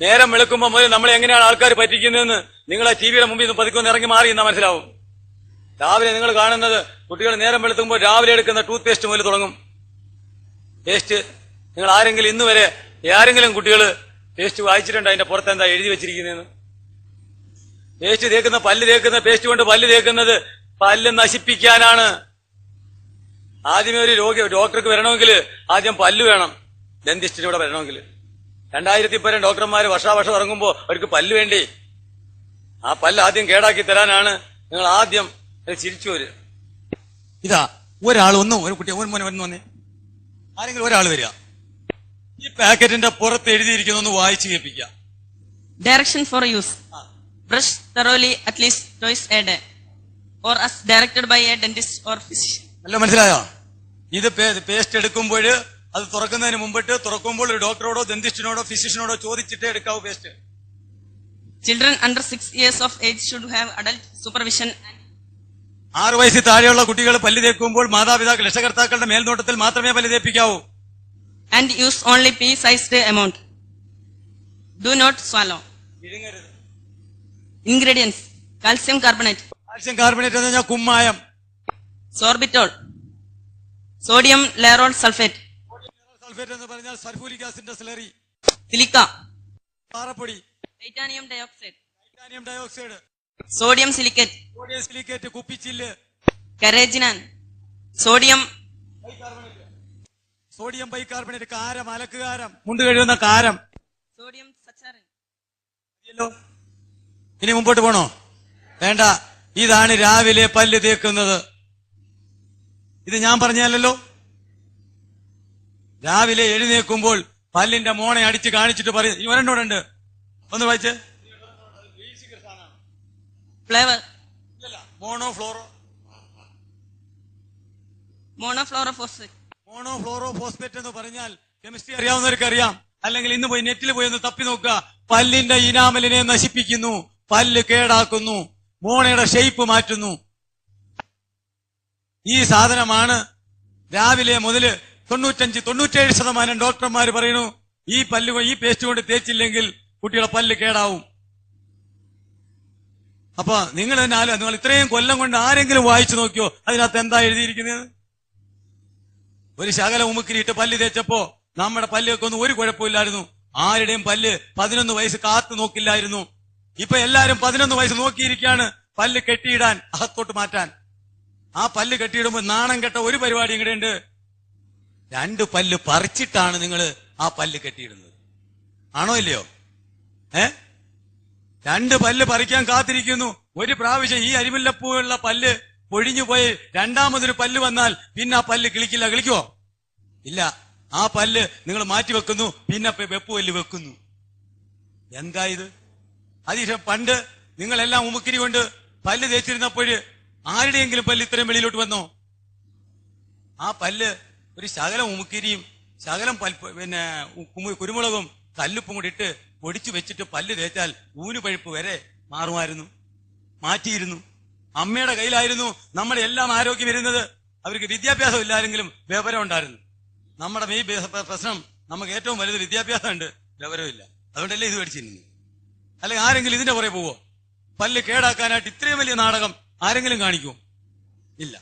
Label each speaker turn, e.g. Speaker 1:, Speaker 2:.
Speaker 1: നേരം വെളുക്കുമ്പോൾ മുതൽ നമ്മളെ എങ്ങനെയാണ് ആൾക്കാർ പറ്റിക്കുന്നതെന്ന് നിങ്ങൾ ആ ടിവിയുടെ മുമ്പിൽ നിന്ന് പതുക്കെ ഇറങ്ങി മാറി എന്നാ മനസ്സിലാവും. രാവിലെ നിങ്ങൾ കാണുന്നത് കുട്ടികൾ നേരം വെളുക്കുമ്പോൾ രാവിലെ എടുക്കുന്ന ടൂത്ത് പേസ്റ്റ് മുതൽ തുടങ്ങും. പേസ്റ്റ് നിങ്ങൾ ആരെങ്കിലും ഇന്ന് വരെ ആരെങ്കിലും കുട്ടികൾ പേസ്റ്റ് വായിച്ചിട്ടുണ്ട് അതിന്റെ പുറത്ത് എന്താ എഴുതി വെച്ചിരിക്കുന്നതെന്ന്? പേസ്റ്റ് തേക്കുന്ന പല്ല് തേക്കുന്ന പേസ്റ്റ് കൊണ്ട് പല്ല് തേക്കുന്നത് പല്ല് നശിപ്പിക്കാനാണ്. ആദ്യമേ ഒരു ഡോക്ടർക്ക് വരണമെങ്കിൽ ആദ്യം പല്ല് വേണം. ഡെന്റിസ്റ്റിന് ഇവിടെ വരണമെങ്കിൽ 2000 ഡോക്ടർമാർ വർഷാവർഷം ഇറങ്ങുമ്പോൾ അവർക്ക് പല്ല് വേണ്ടി. ആ പല്ല് ആദ്യം കേടാക്കി തരാനാണ് നിങ്ങൾ ആദ്യം ചിരിച്ചു വരിക.
Speaker 2: ഇതാ ഒരാൾ ഒരു കുട്ടി വന്നേ, ആരെങ്കിലും ഒരാൾ വരിക. ഈ പാക്കറ്റിന്റെ പുറത്ത് എഴുതിയിരിക്കുന്ന ഒന്ന് വായിച്ചു കേൾപ്പിക്കുക.
Speaker 3: Direction for use. Brush thoroughly at least twice a day or as directed by a dentist or physician.
Speaker 2: അല്ല, മനസ്സിലായോ? ഇത് പേസ്റ്റ് എടുക്കുമ്പോൾ അത് തുറക്കുന്നതിന് മുമ്പിട്ട് തുറക്കുമ്പോൾ ഒരു ഡോക്ടറോടോ ഡെന്റിസ്റ്റിനോടോ ഫിസിഷ്യനോടോ ചോദിച്ചിട്ടേ എടുക്കാവൂ paste.
Speaker 3: Children under 6 years of age should have adult supervision.
Speaker 2: 6 വയസ്സിൽ താഴെയുള്ള കുട്ടികൾ പല്ല് തേക്കുമ്പോൾ മാതാപിതാക്കൾ രക്ഷകർത്താക്കളുടെ മേൽനോട്ടത്തിൽ മാത്രമേ പല്ല് തേപ്പിക്കാവൂ.
Speaker 3: And use only pea-sized amount. Do not swallow. Ingredients: calcium carbonate.
Speaker 2: Calcium carbonate എന്ന് പറഞ്ഞാൽ കുമ്മായം.
Speaker 3: Sorbitol. Sodium lauryl sulfate.
Speaker 2: Sulphate എന്ന് പറഞ്ഞാൽ സൾഫൂരിക് ആസിഡിന്റെ സ്ലറി.
Speaker 3: Silica.
Speaker 2: പാറപ്പൊടി.
Speaker 3: Titanium dioxide.
Speaker 2: Titanium dioxide.
Speaker 3: Sodium silicate.
Speaker 2: Sodium silicate, കുപ്പിച്ചില്ല്.
Speaker 3: Carrageenan. Sodium
Speaker 2: സോഡിയം ബൈകാർബണേറ്റ്, കാരം, അലക്കുകാരം, മുണ്ട് കഴുകുന്ന കാരം.
Speaker 3: Sodium saccharin.
Speaker 2: ഇനി മുമ്പോട്ട് പോണോ? വേണ്ട. ഇതാണ് രാവിലെ പല്ല് തേക്കുന്നത്. ഇത് ഞാൻ പറഞ്ഞല്ലോ. രാവിലെ എഴുന്നേൽക്കുമ്പോൾ പല്ലിന്റെ മോണെ അടിച്ച് കാണിച്ചിട്ട് പറയും. ഇവരെന്നോടുണ്ട്, ഒന്ന് വായിച്ച്.
Speaker 3: Flavor.
Speaker 2: മോണോഫ്ലോറോഫോസ്ഫേറ്റ് എന്ന് പറഞ്ഞാൽ കെമിസ്ട്രി അറിയാവുന്നവർക്ക് അറിയാം. അല്ലെങ്കിൽ ഇന്ന് പോയി നെറ്റിൽ പോയി ഒന്ന് തപ്പി നോക്കുക. പല്ലിന്റെ ഇനാമലിനെ നശിപ്പിക്കുന്നു, പല്ല് കേടാക്കുന്നു, മോണയുടെ ഷേപ്പ് മാറ്റുന്നു. ഈ സാധനമാണ് രാവിലെ മുതൽ 95-97% ഡോക്ടർമാർ പറയുന്നു ഈ പേസ്റ്റ് കൊണ്ട് തേച്ചില്ലെങ്കിൽ കുട്ടികളെ പല്ല് കേടാവും. അപ്പൊ നിങ്ങൾ ഇത്രയും കൊല്ലം കൊണ്ട് ആരെങ്കിലും വായിച്ചു നോക്കിയോ അതിനകത്ത് എന്താ എഴുതിയിരിക്കുന്നത്? ഒരു ശകല ഉമുക്കിരിയിട്ട് പല്ല് തേച്ചപ്പോ നമ്മുടെ പല്ലൊക്കെ ഒന്നും ഒരു കുഴപ്പമില്ലായിരുന്നു. ആരുടെയും പല്ല് 11 വയസ്സ് കാത്തു നോക്കില്ലായിരുന്നു. ഇപ്പൊ എല്ലാരും 11 വയസ്സ് നോക്കിയിരിക്കുകയാണ് പല്ല് കെട്ടിയിടാൻ, അകത്തോട്ട് മാറ്റാൻ. ആ പല്ല് കെട്ടിയിടുമ്പോ നാണം കെട്ട ഒരു പരിപാടി ഇവിടെ ഉണ്ട്. 2 പല്ല് പറിച്ചിട്ടാണ് നിങ്ങൾ ആ പല്ല് കെട്ടിയിടുന്നത്. ആണോ ഇല്ലയോ? 2 പല്ല് പറിക്കാൻ കാത്തിരിക്കുന്നു. ഒരു പ്രാവശ്യം ഈ അരിമുല്ലപ്പൂവുള്ള പല്ല് പൊഴിഞ്ഞു പോയി രണ്ടാമതൊരു പല്ല് വന്നാൽ പിന്നെ ആ പല്ല് കിളിക്കില്ല. കിളിക്കുവോ? ഇല്ല. ആ പല്ല് നിങ്ങൾ മാറ്റിവെക്കുന്നു, പിന്നെ വെപ്പുപല്ല് വെക്കുന്നു. എന്താ ഇത്? അതിന് പണ്ട് നിങ്ങളെല്ലാം ഉമുക്കിരി കൊണ്ട് പല്ല് തേച്ചിരുന്നപ്പോഴ് ആരുടെയെങ്കിലും പല്ല് ഇത്രയും വെളിയിലോട്ട് വന്നോ? ആ പല്ല് ഒരു ശകലം ഉമുക്കിരിയും ശകലം കുരുമുളകും കല്ലുപ്പും കൂടി ഇട്ട് പൊടിച്ചു വെച്ചിട്ട് പല്ല് തേച്ചാൽ ഊനുപഴുപ്പ് വരെ മാറുമായിരുന്നു, മാറ്റിയിരുന്നു. അമ്മയുടെ കയ്യിലായിരുന്നു നമ്മുടെ എല്ലാം ആരോഗ്യം ഇരുന്നത്. അവർക്ക് വിദ്യാഭ്യാസം ഇല്ലാരെങ്കിലും വിവരം ഉണ്ടായിരുന്നു. നമ്മുടെ ഈ പ്രശ്നം നമുക്ക് ഏറ്റവും വലുത് വിദ്യാഭ്യാസമുണ്ട്, വിവരമില്ല. അതുകൊണ്ടല്ലേ ഇത് മേടിച്ചിരുന്നു. അല്ലെങ്കിൽ ആരെങ്കിലും ഇതിന്റെ പുറകെ പോവോ? പല്ല് കേടാക്കാനായിട്ട് ഇത്രയും വലിയ നാടകം ആരെങ്കിലും കാണിക്കുമോ? ഇല്ല.